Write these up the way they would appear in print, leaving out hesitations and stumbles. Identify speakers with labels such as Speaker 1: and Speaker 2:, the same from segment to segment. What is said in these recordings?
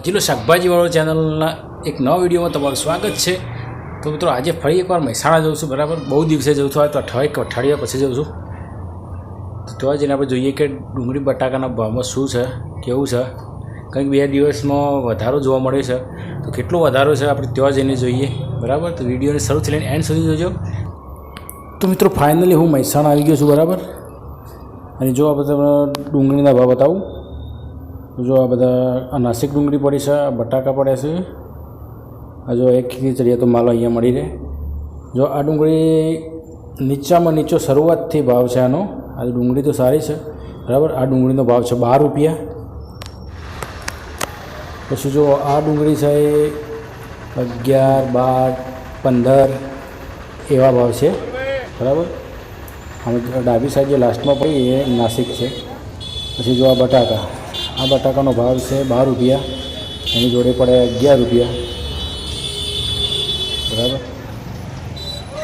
Speaker 1: જીલો શાકભાજીવાળો ચેનલના એક નવા વિડીયોમાં તમારું સ્વાગત છે। તો મિત્રો આજે ફરી એકવાર મહેસાણા જઉં છું, બરાબર। બહુ દિવસે જઉં છું, તો અઠવાડિયા પછી જઉં છું। તો ત્યાં જઈને આપણે જોઈએ કે ડુંગળી બટાકાના ભાવમાં શું છે, કેવું છે। કંઈક 2 દિવસમાં વધારો જોવા મળે છે, તો કેટલો વધારો છે આપણે ત્યાં જઈને જોઈએ, બરાબર। તો વિડીયોને શરૂથી લઈને એન્ડ સુધી જોજો। તો મિત્રો ફાઇનલી હું મહેસાણા આવી ગયો છું, બરાબર। અને જો આ બધા ડુંગળીના ભાવ બતાવું તો જો આ બધા નાસિક ડુંગળી પડી છે, બટાકા પડ્યા છે। આ જો 1 ખીચડીયા તો માલ અહીંયા મળી રહે। જો આ ડુંગળી નીચામાં નીચો શરૂઆતથી ભાવ છે આનો। આ ડુંગળી તો સારી છે, બરાબર। આ ડુંગળીનો ભાવ છે 12 રૂપિયા। પછી જો આ ડુંગળી છે એ 11, 12, 15 એવા ભાવ છે, બરાબર। આમ ડાબી સાઈડ જે લાસ્ટમાં પડી એ નાસિક છે। પછી જો આ બટાકાનો ભાવ છે 12 રૂપિયા, એની જોડે પડે 11 રૂપિયા, બરાબર।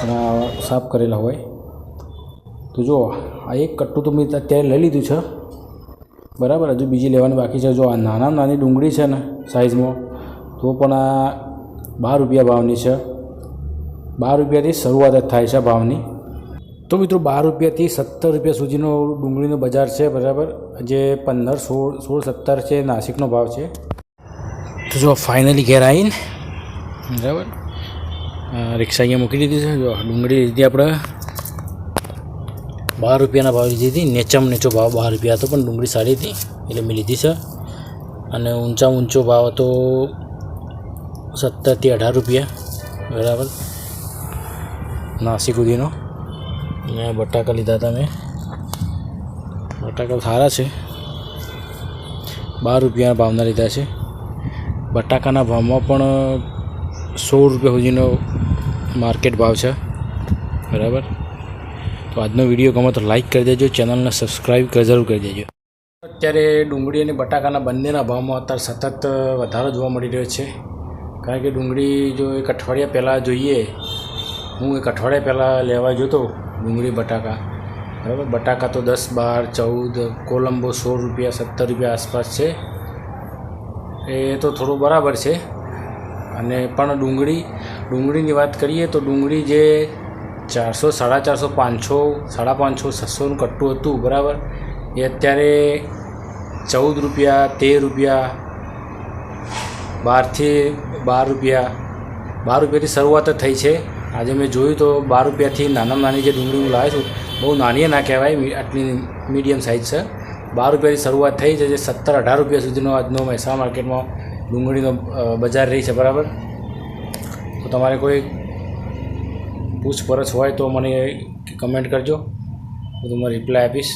Speaker 1: અને સાફ કરેલા હોય તો જો આ એક કટ્ટું તો મેં અત્યારે લઈ લીધું છે, બરાબર। હજુ બીજી લેવાની બાકી છે। જો આ નાની ડુંગળી છે ને સાઇઝમાં, તો પણ આ 12 રૂપિયા ભાવની છે। 12 રૂપિયાથી શરૂઆત જ થાય છે ભાવની। તો મિત્રો 12 રૂપિયાથી 17 રૂપિયા સુધીનો ડુંગળીનો બજાર છે, બરાબર। જે 15, 16, 17 છે નાસિકનો ભાવ છે। તો જો ફાઇનલી ઘેર આવીને, બરાબર, રિક્ષા અહીંયા મૂકી દીધી છે। જો ડુંગળી લીધી આપણે 12 રૂપિયાના ભાવ લીધી હતી। નીચામાં નીચો ભાવ 12 રૂપિયા હતો, પણ ડુંગળી સારી હતી એટલે મેં લીધી છે। અને ઊંચો ભાવ હતો 17 થી 18 રૂપિયા, બરાબર, નાસિક સુધીનો। અને બટાકા લીધા હતા મેં, બટાકા સારા છે, 12 રૂપિયાના ભાવના લીધા છે। બટાકાના ભાવમાં પણ 16 રૂપિયા સુધીનો માર્કેટ ભાવ છે, બરાબર। તો આજનો વિડીયો ગમે તો લાઈક કરી દેજો, ચેનલને સબસ્ક્રાઈબ જરૂર કરી દેજો। અત્યારે ડુંગળી અને બટાકાના બંનેના ભાવમાં અત્યારે સતત વધારો જોવા મળી રહ્યો છે। કારણ કે ડુંગળી જો એક અઠવાડિયા પહેલાં જોઈએ, હું એક અઠવાડિયા પહેલાં લેવા જોતો ડુંગળી બટાકા, બરાબર। બટાકા તો 10, 12, 14, કોલંબો 16 રૂપિયા, 17 રૂપિયા આસપાસ છે। એ તો થોડું બરાબર છે। અને પણ ડુંગળીની વાત કરીએ તો ડુંગળી જે 400, 450, 500, 600નું કટ્ટું હતું, બરાબર, એ અત્યારે 14 રૂપિયા, 13 રૂપિયા, 12 થી 12 રૂપિયાથી શરૂઆત જ થઈ છે। આજે મેં જોયું તો 12 રૂપિયાથી નાની જે ડુંગળી હું લાવ્યો છું, બહુ નાની ના કહેવાય, આટલી મીડિયમ સાઇઝ છે। 12 રૂપિયાથી શરૂઆત થઈ છે, જે 17, 18 રૂપિયા સુધીનો આજનો મહેસાણા માર્કેટમાં ડુંગળીનો બજાર રહી છે, બરાબર। તો તમારે કોઈ પૂછપરછ હોય તો મને કમેન્ટ કરજો, હું તમને રિપ્લાય આપીશ।